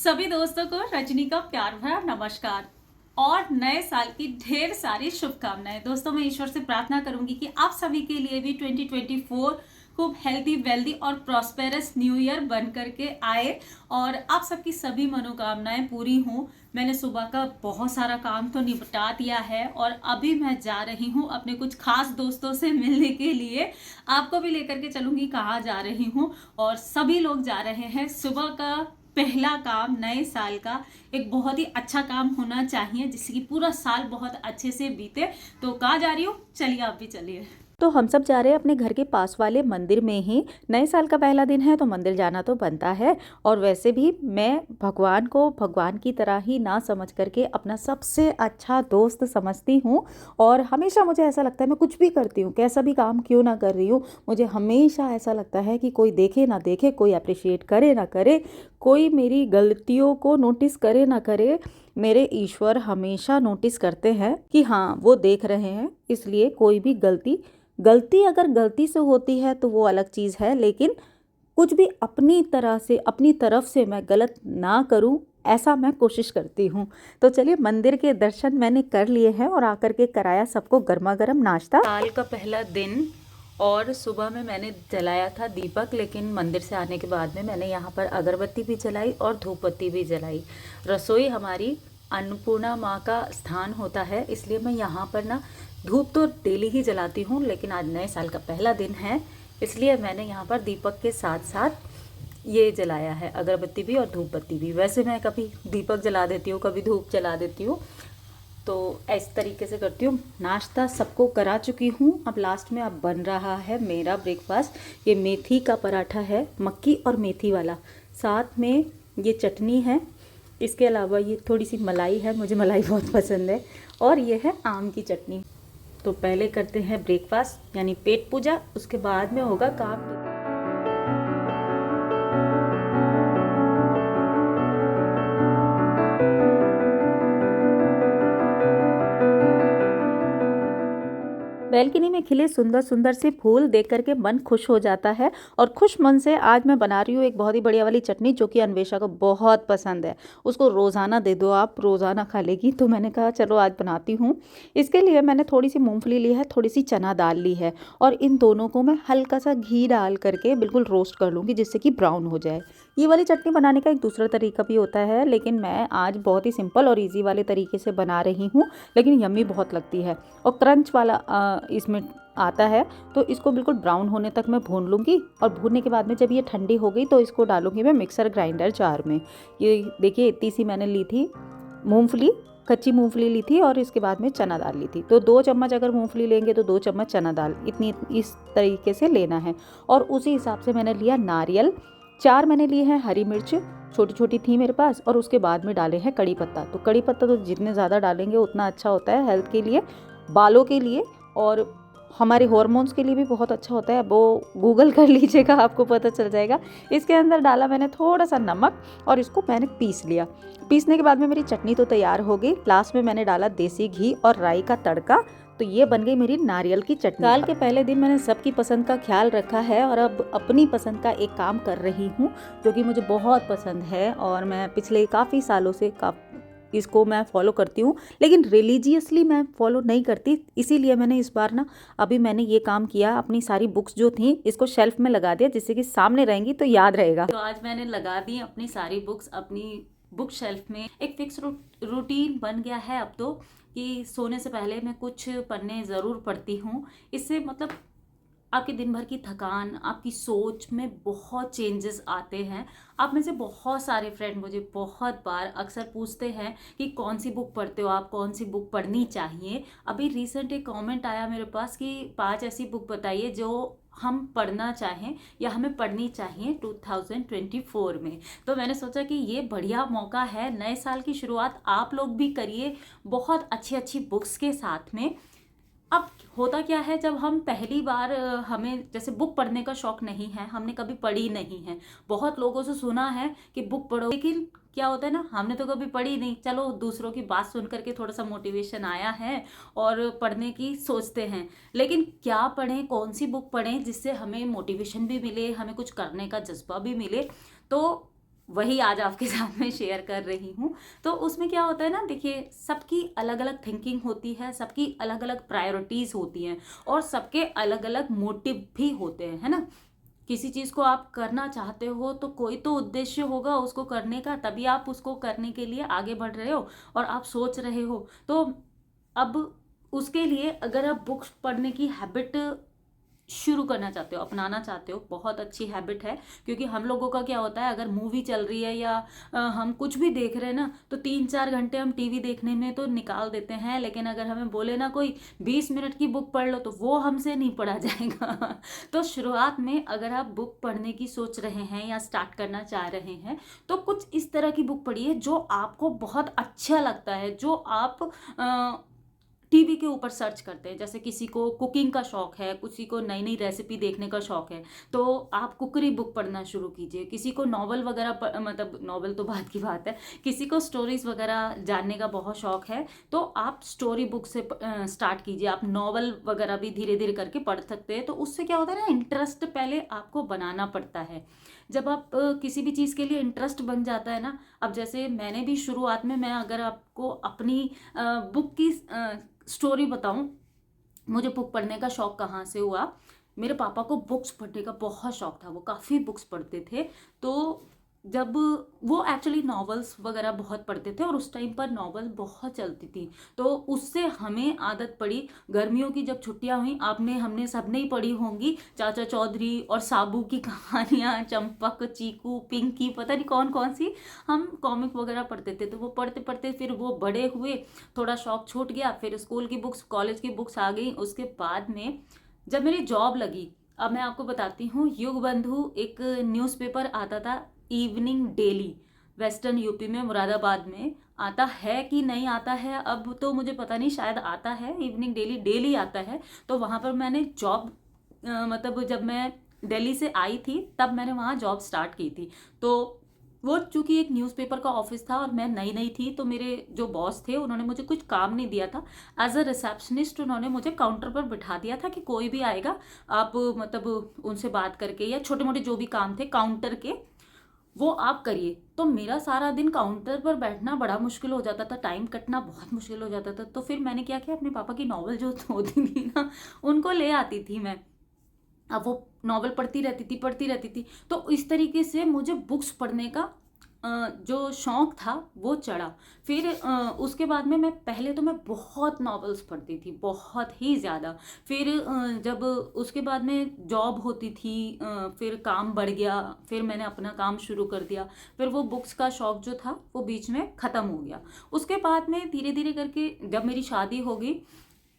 सभी दोस्तों को रजनी का प्यार भरा नमस्कार और नए साल की ढेर सारी शुभकामनाएं। दोस्तों, मैं ईश्वर से प्रार्थना करूंगी कि आप सभी के लिए भी 2024 खूब हेल्दी वेल्दी और प्रॉस्पेरस न्यू ईयर बन करके आए और आप सबकी सभी मनोकामनाएं पूरी हों। मैंने सुबह का बहुत सारा काम तो निपटा दिया है और अभी मैं जा रही हूँ अपने कुछ खास दोस्तों से मिलने के लिए। आपको भी लेकर के चलूंगी कहाँ जा रही हूँ। और सभी लोग जा रहे हैं। सुबह का पहला काम नए साल का एक बहुत ही अच्छा काम होना चाहिए जिससे कि पूरा साल बहुत अच्छे से बीते। तो कहाँ जा रही हूँ, चलिए आप भी चलिए। तो हम सब जा रहे हैं अपने घर के पास वाले मंदिर में ही। नए साल का पहला दिन है तो मंदिर जाना तो बनता है। और वैसे भी मैं भगवान को भगवान की तरह ही ना समझ करके अपना सबसे अच्छा दोस्त समझती हूँ। और हमेशा मुझे ऐसा लगता है, मैं कुछ भी करती हूँ, कैसा भी काम क्यों ना कर रही हूँ, मुझे हमेशा ऐसा लगता है कि कोई देखे ना देखे, कोई अप्रिशिएट करे ना करे, कोई मेरी गलतियों को नोटिस करे ना करे, मेरे ईश्वर हमेशा नोटिस करते हैं कि हाँ वो देख रहे हैं। इसलिए कोई भी गलती अगर गलती से होती है तो वो अलग चीज़ है, लेकिन कुछ भी अपनी तरह से अपनी तरफ से मैं गलत ना करूं, ऐसा मैं कोशिश करती हूँ। तो चलिए, मंदिर के दर्शन मैंने कर लिए हैं और आकर के कराया सबको गर्मा गर्म नाश्ता। साल का पहला दिन और सुबह में मैंने जलाया था दीपक, लेकिन मंदिर से आने के बाद में मैंने यहाँ पर अगरबत्ती भी जलाई और धूपबत्ती भी जलाई। रसोई हमारी अन्नपूर्णा माँ का स्थान होता है, इसलिए मैं यहाँ पर ना धूप तो डेली ही जलाती हूँ, लेकिन आज नए साल का पहला दिन है इसलिए मैंने यहाँ पर दीपक के साथ साथ ये जलाया है, अगरबत्ती भी और धूप बत्ती भी। वैसे मैं कभी दीपक जला देती हूँ, कभी धूप जला देती हूँ, तो इस तरीके से करती हूँ। नाश्ता सबको करा चुकी हूँ। अब लास्ट में अब बन रहा है मेरा ब्रेकफास्ट। ये मेथी का पराठा है, मक्की और मेथी वाला, साथ में ये चटनी है, इसके अलावा ये थोड़ी सी मलाई है, मुझे मलाई बहुत पसंद है, और ये है आम की चटनी। तो पहले करते हैं ब्रेकफास्ट यानी पेट पूजा, उसके बाद में होगा काम। बैल्कनी में खिले सुंदर सुंदर से फूल देख करके मन खुश हो जाता है। और खुश मन से आज मैं बना रही हूँ एक बहुत ही बढ़िया वाली चटनी, जो कि अन्वेषा को बहुत पसंद है। उसको रोज़ाना दे दो, आप रोज़ाना खा लेगी, तो मैंने कहा चलो आज बनाती हूँ। इसके लिए मैंने थोड़ी सी मूंगफली ली है, थोड़ी सी चना दाल ली है, और इन दोनों को मैं हल्का सा घी डाल करके बिल्कुल रोस्ट कर लूँगी जिससे कि ब्राउन हो जाए। ये वाली चटनी बनाने का एक दूसरा तरीका भी होता है, लेकिन मैं आज बहुत ही सिंपल और ईजी वाले तरीके से बना रही हूँ, लेकिन यम्मी बहुत लगती है और क्रंच वाला इसमें आता है। तो इसको बिल्कुल ब्राउन होने तक मैं भून लूँगी, और भूनने के बाद में जब ये ठंडी हो गई तो इसको डालूँगी मैं मिक्सर ग्राइंडर जार में। ये देखिए, इतनी सी मैंने ली थी मूंगफली, कच्ची मूंगफली ली थी, और इसके बाद में चना दाल ली थी। तो 2 चम्मच अगर मूंगफली लेंगे तो 2 चम्मच चना दाल, इतनी इस तरीके से लेना है। और उसी हिसाब से मैंने लिया नारियल, 4 मैंने लिए हैं हरी मिर्च, छोटी छोटी थी मेरे पास, और उसके बाद में डाले हैं कड़ी पत्ता। तो कड़ी पत्ता तो जितने ज़्यादा डालेंगे उतना अच्छा होता है हेल्थ के लिए, बालों के लिए, और हमारे हॉर्मोन्स के लिए भी बहुत अच्छा होता है। वो गूगल कर लीजिएगा, आपको पता चल जाएगा। इसके अंदर डाला मैंने थोड़ा सा नमक, और इसको मैंने पीस लिया। पीसने के बाद में मेरी चटनी तो तैयार हो गई। लास्ट में मैंने डाला देसी घी और राई का तड़का, तो ये बन गई मेरी नारियल की चटनी। साल के पहले दिन मैंने सबकी पसंद का ख्याल रखा है, और अब अपनी पसंद का एक काम कर रही हूँ जो कि मुझे बहुत पसंद है, और मैं पिछले काफ़ी सालों से इसको मैं फॉलो करती हूँ, लेकिन रिलीजियसली मैं फॉलो नहीं करती। इसीलिए मैंने इस बार ना, अभी मैंने ये काम किया, अपनी सारी बुक्स जो थी इसको शेल्फ में लगा दिया, जिससे कि सामने रहेंगी तो याद रहेगा। तो आज मैंने लगा दी अपनी सारी बुक्स अपनी बुक शेल्फ में। एक फिक्स रूटीन बन गया है अब तो, कि सोने से पहले मैं कुछ पन्ने ज़रूर पढ़ती हूँ। इससे मतलब आपके दिन भर की थकान, आपकी सोच में बहुत चेंजेस आते हैं। आप में से बहुत सारे फ्रेंड मुझे बहुत बार अक्सर पूछते हैं कि कौन सी बुक पढ़ते हो आप, कौन सी बुक पढ़नी चाहिए। अभी रिसेंट एक कमेंट आया मेरे पास कि 5 ऐसी बुक बताइए जो हम पढ़ना चाहें या हमें पढ़नी चाहिए 2024 में। तो मैंने सोचा कि ये बढ़िया मौका है, नए साल की शुरुआत आप लोग भी करिए बहुत अच्छी अच्छी बुक्स के साथ में। अब होता क्या है, जब हम पहली बार हमें जैसे बुक पढ़ने का शौक नहीं है, हमने कभी पढ़ी नहीं है, बहुत लोगों से सुना है कि बुक पढ़ो, लेकिन क्या होता है ना, हमने तो कभी पढ़ी नहीं। चलो दूसरों की बात सुन करके थोड़ा सा मोटिवेशन आया है और पढ़ने की सोचते हैं, लेकिन क्या पढ़ें, कौन सी बुक पढ़ें जिससे हमें मोटिवेशन भी मिले, हमें कुछ करने का जज्बा भी मिले। तो वही आज आपके साथ में शेयर कर रही हूँ। तो उसमें क्या होता है ना, देखिए सबकी अलग अलग थिंकिंग होती है, सबकी अलग अलग प्रायोरिटीज़ होती हैं और सबके अलग अलग मोटिव भी होते हैं, है ना। किसी चीज़ को आप करना चाहते हो तो कोई तो उद्देश्य होगा उसको करने का, तभी आप उसको करने के लिए आगे बढ़ रहे हो और आप सोच रहे हो। तो अब उसके लिए अगर आप बुक्स पढ़ने की हैबिट शुरू करना चाहते हो, अपनाना चाहते हो, बहुत अच्छी हैबिट है। क्योंकि हम लोगों का क्या होता है, अगर मूवी चल रही है या हम कुछ भी देख रहे हैं ना, तो 3-4 घंटे हम टीवी देखने में तो निकाल देते हैं, लेकिन अगर हमें बोले ना कोई 20 मिनट की बुक पढ़ लो तो वो हमसे नहीं पढ़ा जाएगा। तो शुरुआत में अगर आप बुक पढ़ने की सोच रहे हैं या स्टार्ट करना चाह रहे हैं तो कुछ इस तरह की बुक पढ़िए जो आपको बहुत अच्छा लगता है, जो आप टीवी के ऊपर सर्च करते हैं। जैसे किसी को कुकिंग का शौक है, किसी को नई नई रेसिपी देखने का शौक है, तो आप कुकरी बुक पढ़ना शुरू कीजिए। किसी को नॉवल वगैरह मतलब नॉवल तो बात की बात है, किसी को स्टोरीज वगैरह जानने का बहुत शौक है तो आप स्टोरी बुक से स्टार्ट कीजिए। आप नॉवल वगैरह भी धीरे धीरे करके पढ़ सकते हैं। तो उससे क्या होता है ना, इंटरेस्ट पहले आपको बनाना पड़ता है। जब आप किसी भी चीज़ के लिए इंटरेस्ट बन जाता है ना, अब जैसे मैंने भी शुरुआत में, मैं अगर आपको अपनी बुक की स्टोरी बताऊं, मुझे बुक पढ़ने का शौक कहाँ से हुआ। मेरे पापा को बुक्स पढ़ने का बहुत शौक था, वो काफ़ी बुक्स पढ़ते थे। तो जब वो एक्चुअली नॉवेल्स वगैरह बहुत पढ़ते थे और उस टाइम पर नॉवेल बहुत चलती थी, तो उससे हमें आदत पड़ी। गर्मियों की जब छुट्टियां हुई, आपने हमने सबने ही पढ़ी होंगी चाचा चौधरी और साबू की कहानियाँ, चंपक, चीकू, पिंकी, पता नहीं कौन कौन सी हम कॉमिक वगैरह पढ़ते थे। तो वो पढ़ते पढ़ते फिर वो बड़े हुए, थोड़ा शौक छूट गया, फिर स्कूल की बुक्स, कॉलेज की बुक्स आ गई। उसके बाद में जब मेरी जॉब लगी, अब मैं आपको बताती हूँ, युग बंधु एक न्यूज़पेपर आता था, इवनिंग डेली, वेस्टर्न यूपी में मुरादाबाद में आता है कि नहीं आता है अब तो मुझे पता नहीं, शायद आता है। इवनिंग डेली डेली आता है। तो वहाँ पर मैंने जॉब मतलब जब मैं दिल्ली से आई थी तब मैंने वहाँ जॉब स्टार्ट की थी। तो वो चूंकि एक न्यूज़पेपर का ऑफिस था और मैं नई नई थी, तो मेरे जो बॉस थे उन्होंने मुझे कुछ काम नहीं दिया था। एज अ रिसेप्शनिस्ट उन्होंने मुझे काउंटर पर बिठा दिया था कि कोई भी आएगा आप मतलब उनसे बात करके या छोटे मोटे जो भी काम थे काउंटर के, वो आप करिए। तो मेरा सारा दिन काउंटर पर बैठना बड़ा मुश्किल हो जाता था, टाइम कटना बहुत मुश्किल हो जाता था। तो फिर मैंने क्या किया, अपने पापा की नॉवल जो होती थी ना, उनको ले आती थी मैं। अब वो नॉवल पढ़ती रहती थी। तो इस तरीके से मुझे बुक्स पढ़ने का जो शौक था वो चढ़ा। फिर उसके बाद में मैं पहले तो मैं बहुत नॉवेल्स पढ़ती थी, बहुत ही ज़्यादा। फिर जब उसके बाद में जॉब होती थी, फिर काम बढ़ गया, फिर मैंने अपना काम शुरू कर दिया। फिर वो बुक्स का शौक जो था वो बीच में ख़त्म हो गया। उसके बाद में धीरे धीरे करके जब मेरी शादी हो गई,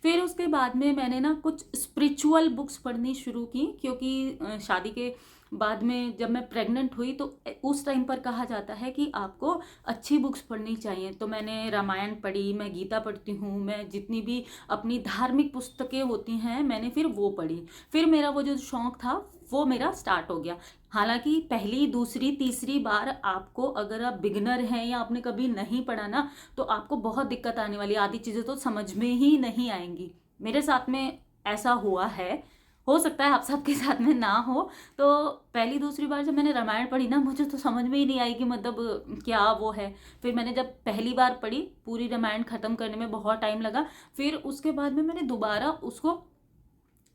फिर उसके बाद में मैंने ना कुछ स्पिरिचुअल बुक्स पढ़नी शुरू की। क्योंकि शादी के बाद में जब मैं प्रेग्नेंट हुई तो उस टाइम पर कहा जाता है कि आपको अच्छी बुक्स पढ़नी चाहिए। तो मैंने रामायण पढ़ी, मैं गीता पढ़ती हूँ, मैं जितनी भी अपनी धार्मिक पुस्तकें होती हैं मैंने फिर वो पढ़ी। फिर मेरा वो जो शौक था वो मेरा स्टार्ट हो गया। हालांकि पहली, दूसरी, तीसरी बार आपको, अगर आप बिगनर हैं या आपने कभी नहीं पढ़ा ना, तो आपको बहुत दिक्कत आने वाली, आधी चीज़ें तो समझ में ही नहीं आएंगी। मेरे साथ में ऐसा हुआ है, हो सकता है आप सबके साथ में ना हो। तो पहली दूसरी बार जब मैंने रामायण पढ़ी ना, मुझे तो समझ में ही नहीं आई कि मतलब क्या वो है। फिर मैंने जब पहली बार पढ़ी, पूरी रामायण ख़त्म करने में बहुत टाइम लगा। फिर उसके बाद में मैंने दोबारा उसको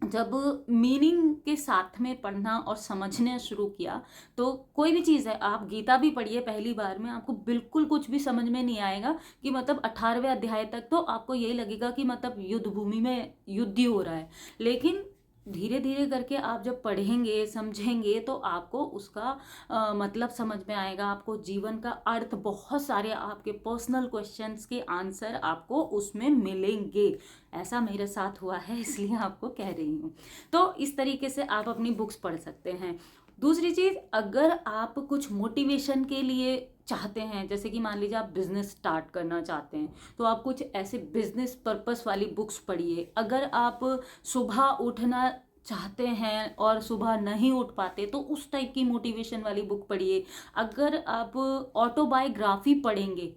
जब मीनिंग के साथ में पढ़ना और समझना शुरू किया, तो कोई भी चीज़ है, आप गीता भी पढ़िए, पहली बार में आपको बिल्कुल कुछ भी समझ में नहीं आएगा। कि मतलब 18वें अध्याय तक तो आपको यही लगेगा कि मतलब युद्ध भूमि में युद्ध ही हो रहा है। लेकिन धीरे धीरे करके आप जब पढ़ेंगे, समझेंगे, तो आपको उसका मतलब समझ में आएगा। आपको जीवन का अर्थ, बहुत सारे आपके पर्सनल क्वेश्चंस के आंसर आपको उसमें मिलेंगे। ऐसा मेरे साथ हुआ है, इसलिए आपको कह रही हूँ। तो इस तरीके से आप अपनी बुक्स पढ़ सकते हैं। दूसरी चीज़, अगर आप कुछ मोटिवेशन के लिए चाहते हैं, जैसे कि मान लीजिए आप बिजनेस स्टार्ट करना चाहते हैं, तो आप कुछ ऐसे बिजनेस पर्पस वाली बुक्स पढ़िए। अगर आप सुबह उठना चाहते हैं और सुबह नहीं उठ पाते, तो उस टाइप की मोटिवेशन वाली बुक पढ़िए। अगर आप ऑटोबायोग्राफी पढ़ेंगे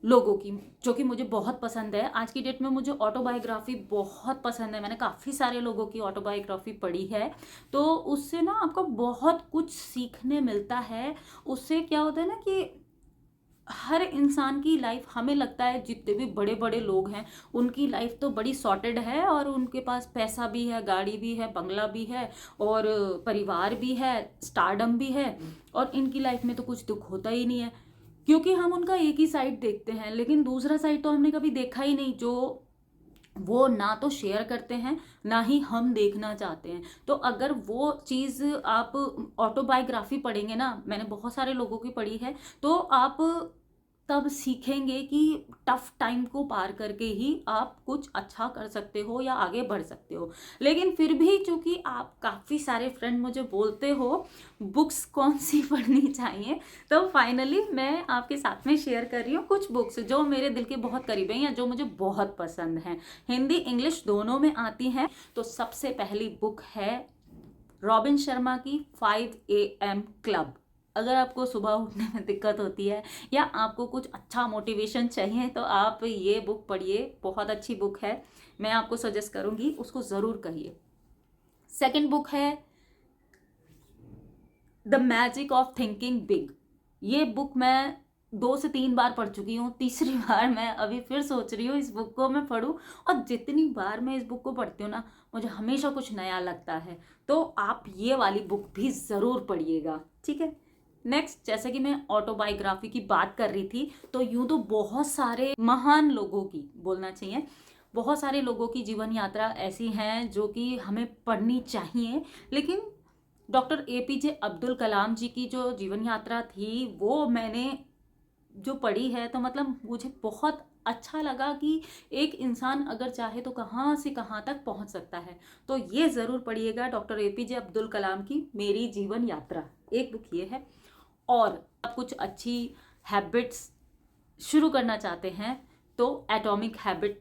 लोगों की, जो कि मुझे बहुत पसंद है। आज की डेट में मुझे ऑटोबायोग्राफी बहुत पसंद है, मैंने काफ़ी सारे लोगों की ऑटोबायोग्राफी पढ़ी है। तो उससे ना आपको बहुत कुछ सीखने मिलता है। उससे क्या होता है ना कि हर इंसान की लाइफ, हमें लगता है जितने भी बड़े बड़े लोग हैं उनकी लाइफ तो बड़ी सॉर्टेड है और उनके पास पैसा भी है, गाड़ी भी है, बंगला भी है और परिवार भी है, स्टारडम भी है, और इनकी लाइफ में तो कुछ दुख होता ही नहीं है, क्योंकि हम उनका एक ही साइड देखते हैं, लेकिन दूसरा साइड तो हमने कभी देखा ही नहीं, जो वो ना तो शेयर करते हैं ना ही हम देखना चाहते हैं। तो अगर वो चीज़ आप ऑटोबायोग्राफी पढ़ेंगे ना, मैंने बहुत सारे लोगों की पढ़ी है, तो आप तब सीखेंगे कि टफ टाइम को पार करके ही आप कुछ अच्छा कर सकते हो या आगे बढ़ सकते हो। लेकिन फिर भी चूंकि आप काफ़ी सारे फ्रेंड मुझे बोलते हो बुक्स कौन सी पढ़नी चाहिए, तो फाइनली मैं आपके साथ में शेयर कर रही हूँ कुछ बुक्स जो मेरे दिल के बहुत करीब हैं या जो मुझे बहुत पसंद हैं। हिंदी इंग्लिश दोनों में आती हैं। तो सबसे पहली बुक है रॉबिन शर्मा की 5 AM क्लब। अगर आपको सुबह उठने में दिक्कत होती है या आपको कुछ अच्छा मोटिवेशन चाहिए तो आप ये बुक पढ़िए, बहुत अच्छी बुक है, मैं आपको सजेस्ट करूंगी, उसको ज़रूर कहिए। सेकंड बुक है the magic of thinking big. ये बुक मैं 2 से 3 बार पढ़ चुकी हूँ, तीसरी बार मैं अभी फिर सोच रही हूँ इस बुक को मैं पढूं, और जितनी बार मैं इस बुक को पढ़ती हूँ ना मुझे हमेशा कुछ नया लगता है। तो आप ये वाली बुक भी ज़रूर पढ़िएगा, ठीक है। नेक्स्ट, जैसे कि मैं ऑटोबायोग्राफी की बात कर रही थी, तो यूं तो बहुत सारे महान लोगों की बोलना चाहिए, बहुत सारे लोगों की जीवन यात्रा ऐसी हैं जो कि हमें पढ़नी चाहिए, लेकिन डॉक्टर APJ अब्दुल कलाम जी की जो जीवन यात्रा थी वो मैंने जो पढ़ी है, तो मतलब मुझे बहुत अच्छा लगा कि एक इंसान अगर चाहे तो कहाँ से कहाँ तक पहुँच सकता है। तो ये ज़रूर पढ़िएगा, डॉक्टर APJ अब्दुल कलाम की मेरी जीवन यात्रा, एक बुक ये है। और आप कुछ अच्छी हैबिट्स शुरू करना चाहते हैं तो एटॉमिक हैबिट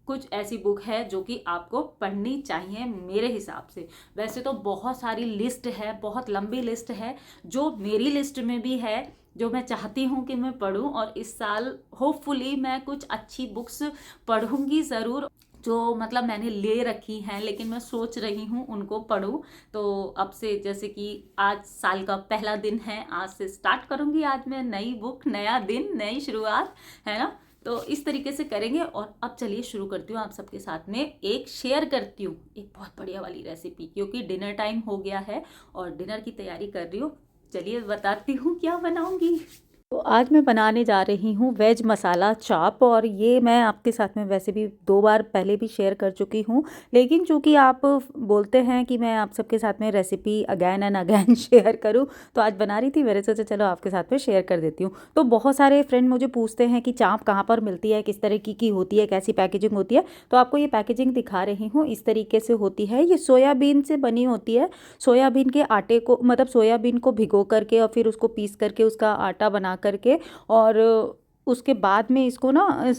कुछ ऐसी बुक है जो कि आपको पढ़नी चाहिए मेरे हिसाब से। वैसे तो बहुत सारी लिस्ट है, बहुत लंबी लिस्ट है, जो मेरी लिस्ट में भी है, जो मैं चाहती हूँ कि मैं पढूं, और इस साल होपफुली मैं कुछ अच्छी बुक्स पढ़ूंगी ज़रूर, जो मतलब मैंने ले रखी हैं लेकिन मैं सोच रही हूँ उनको पढूं। तो अब से, जैसे कि आज साल का पहला दिन है, आज से स्टार्ट करूँगी, आज मैं नई बुक, नया दिन, नई शुरुआत, है ना। तो इस तरीके से करेंगे। और अब चलिए शुरू करती हूँ आप सबके साथ में, एक शेयर करती हूँ एक बहुत बढ़िया वाली रेसिपी, क्योंकि डिनर टाइम हो गया है और डिनर की तैयारी कर रही हूँ। चलिए बताती हूँ क्या बनाऊंगी। तो आज मैं बनाने जा रही हूँ वेज मसाला चाप, और ये मैं आपके साथ में वैसे भी 2 बार पहले भी शेयर कर चुकी हूँ, लेकिन चूँकि आप बोलते हैं कि मैं आप सबके साथ में recipe again and again share करूँ, तो आज बना रही थी, मेरे सोचा चलो आपके साथ में शेयर कर देती हूँ। तो बहुत सारे फ्रेंड मुझे पूछते हैं कि चाप कहाँ पर मिलती है, किस तरीके की होती है, कैसी पैकेजिंग होती है। तो आपको ये पैकेजिंग दिखा रही हूँ, इस तरीके से होती है। ये सोयाबीन से बनी होती है। सोयाबीन के आटे को, मतलब सोयाबीन को भिगो करके और फिर उसको पीस करके उसका आटा बना करके, और उसके बाद में इसको ना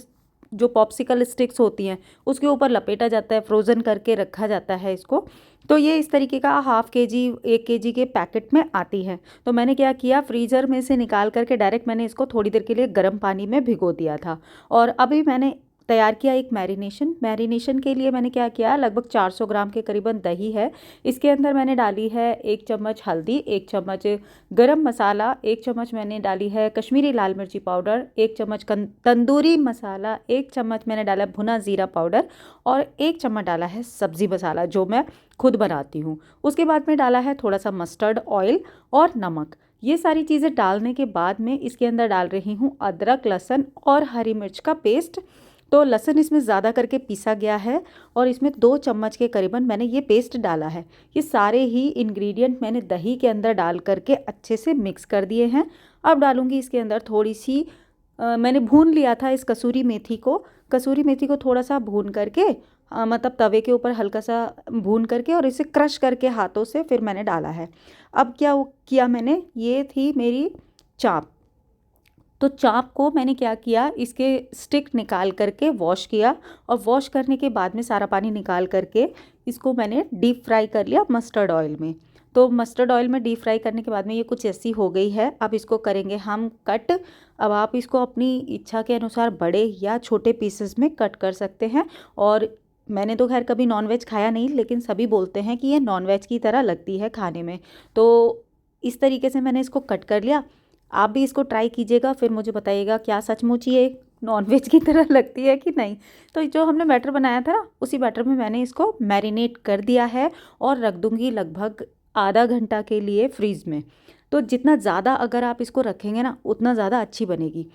जो पॉप्सिकल स्टिक्स होती हैं उसके ऊपर लपेटा जाता है, फ्रोज़न करके रखा जाता है इसको। तो ये इस तरीके का ½ kg 1 kg के पैकेट में आती है। तो मैंने क्या किया, फ्रीज़र में से निकाल करके डायरेक्ट मैंने इसको थोड़ी देर के लिए गर्म पानी में भिगो दिया था। और अभी मैंने तैयार किया एक मैरिनेशन के लिए मैंने क्या किया, लगभग 400 ग्राम के करीबन दही है। इसके अंदर मैंने डाली है 1 चम्मच हल्दी, 1 चम्मच गरम मसाला, 1 चम्मच मैंने डाली है कश्मीरी लाल मिर्ची पाउडर, 1 चम्मच तंदूरी मसाला, 1 चम्मच मैंने डाला भुना ज़ीरा पाउडर, और 1 चम्मच डाला है सब्ज़ी मसाला जो मैं खुद बनाती हूँ। उसके बाद में डाला है थोड़ा सा मस्टर्ड ऑयल और नमक। ये सारी चीज़ें डालने के बाद में इसके अंदर डाल रही हूँ अदरक, लहसुन और हरी मिर्च का पेस्ट। तो लहसुन इसमें ज़्यादा करके पीसा गया है और इसमें 2 चम्मच के करीबन मैंने ये पेस्ट डाला है। ये सारे ही इंग्रेडिएंट मैंने दही के अंदर डाल करके अच्छे से मिक्स कर दिए हैं। अब डालूंगी इसके अंदर थोड़ी सी मैंने भून लिया था इस कसूरी मेथी को थोड़ा सा भून करके, मतलब तवे के ऊपर हल्का सा भून करके और इसे क्रश करके हाथों से फिर मैंने डाला है। अब क्या किया मैंने, ये थी मेरी चाप। तो चाप को मैंने क्या किया, इसके स्टिक निकाल करके वॉश किया, और वॉश करने के बाद में सारा पानी निकाल करके इसको मैंने डीप फ्राई कर लिया मस्टर्ड ऑयल में। तो मस्टर्ड ऑयल में डीप फ्राई करने के बाद में ये कुछ ऐसी हो गई है। अब इसको करेंगे हम कट। अब आप इसको अपनी इच्छा के अनुसार बड़े या छोटे पीसेस में कट कर सकते हैं। और मैंने तो खैर कभी नॉनवेज खाया नहीं, लेकिन सभी बोलते हैं कि ये नॉनवेज की तरह लगती है खाने में। तो इस तरीके से मैंने इसको कट कर लिया। आप भी इसको ट्राई कीजिएगा, फिर मुझे बताइएगा क्या सचमुच ये नॉनवेज की तरह लगती है कि नहीं। तो जो हमने बैटर बनाया था ना, उसी बैटर में मैंने इसको मैरिनेट कर दिया है और रख दूँगी लगभग आधा घंटा के लिए फ्रीज़ में। तो जितना ज़्यादा अगर आप इसको रखेंगे ना, उतना ज़्यादा अच्छी बनेगी।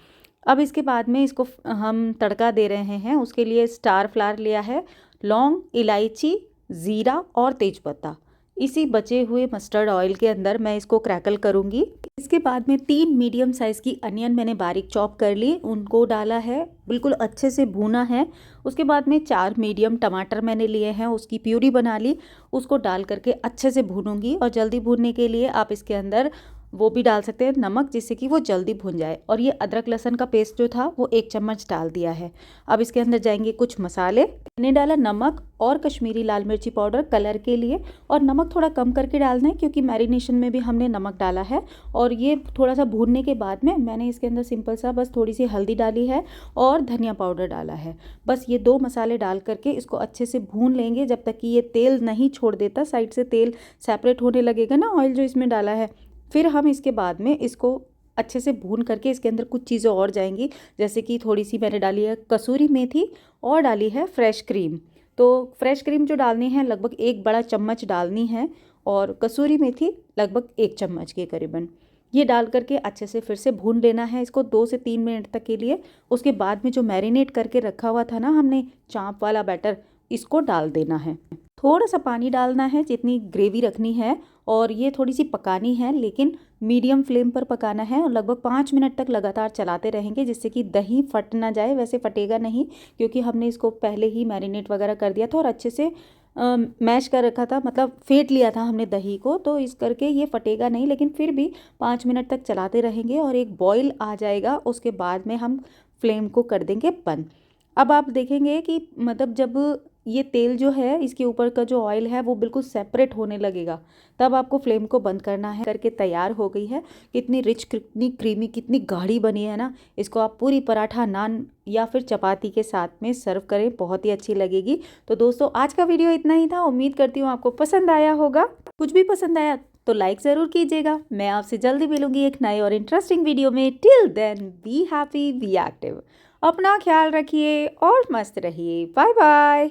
अब इसके बाद में इसको हम तड़का दे रहे हैं। उसके लिए स्टार फ्लावर लिया है, लौंग, इलायची, ज़ीरा और तेज़पत्ता। इसी बचे हुए मस्टर्ड ऑयल के अंदर मैं इसको क्रैकल करूँगी। इसके बाद में 3 मीडियम साइज़ की अनियन मैंने बारीक चॉप कर ली, उनको डाला है, बिल्कुल अच्छे से भूना है। उसके बाद में 4 मीडियम टमाटर मैंने लिए हैं, उसकी प्यूरी बना ली, उसको डाल करके अच्छे से भूनूंगी। और जल्दी भूनने के लिए आप इसके अंदर वो भी डाल सकते हैं नमक, जिससे कि वो जल्दी भुन जाए। और ये अदरक लहसुन का पेस्ट जो था वो 1 चम्मच डाल दिया है। अब इसके अंदर जाएंगे कुछ मसाले। मैंने डाला नमक और कश्मीरी लाल मिर्ची पाउडर कलर के लिए, और नमक थोड़ा कम करके डालना है क्योंकि मैरिनेशन में भी हमने नमक डाला है। और ये थोड़ा सा भूनने के बाद में मैंने इसके अंदर सिंपल सा बस थोड़ी सी हल्दी डाली है और धनिया पाउडर डाला है। बस ये 2 मसाले डाल करके इसको अच्छे से भून लेंगे जब तक कि ये तेल नहीं छोड़ देता। साइड से तेल सेपरेट होने लगेगा ना ऑयल जो इसमें डाला है। फिर हम इसके बाद में इसको अच्छे से भून करके इसके अंदर कुछ चीज़ें और जाएंगी, जैसे कि थोड़ी सी मैंने डाली है कसूरी मेथी और डाली है फ्रेश क्रीम। तो फ्रेश क्रीम जो डालनी है लगभग 1 बड़ा चम्मच डालनी है, और कसूरी मेथी लगभग 1 चम्मच के करीबन। ये डाल करके अच्छे से फिर से भून लेना है इसको 2 से 3 मिनट तक के लिए। उसके बाद में जो मैरिनेट करके रखा हुआ था ना हमने चाँप वाला बैटर, इसको डाल देना है। थोड़ा सा पानी डालना है जितनी ग्रेवी रखनी है, और ये थोड़ी सी पकानी है, लेकिन मीडियम फ्लेम पर पकाना है। और लगभग 5 मिनट तक लगातार चलाते रहेंगे जिससे कि दही फट ना जाए। वैसे फटेगा नहीं क्योंकि हमने इसको पहले ही मैरिनेट वगैरह कर दिया था और अच्छे से मैश कर रखा था, मतलब फेंट लिया था हमने दही को, तो इस करके ये फटेगा नहीं। लेकिन फिर भी 5 मिनट तक चलाते रहेंगे और एक बॉईल आ जाएगा, उसके बाद में हम फ्लेम को कर देंगे बंद। अब आप देखेंगे कि मतलब जब ये तेल जो है इसके ऊपर का जो ऑयल है वो बिल्कुल सेपरेट होने लगेगा, तब आपको फ्लेम को बंद करना है। करके तैयार हो गई है। कितनी रिच, कितनी क्रीमी, कितनी गाढ़ी बनी है ना। इसको आप पूरी पराठा, नान या फिर चपाती के साथ में सर्व करें, बहुत ही अच्छी लगेगी। तो दोस्तों आज का वीडियो इतना ही था। उम्मीद करती हूँ आपको पसंद आया होगा। कुछ भी पसंद आया तो लाइक ज़रूर कीजिएगा। मैं आपसे जल्दी मिलूंगी एक नए और इंटरेस्टिंग वीडियो में। Till then be happy, be active. अपना ख्याल रखिए और मस्त रहिए। Bye bye.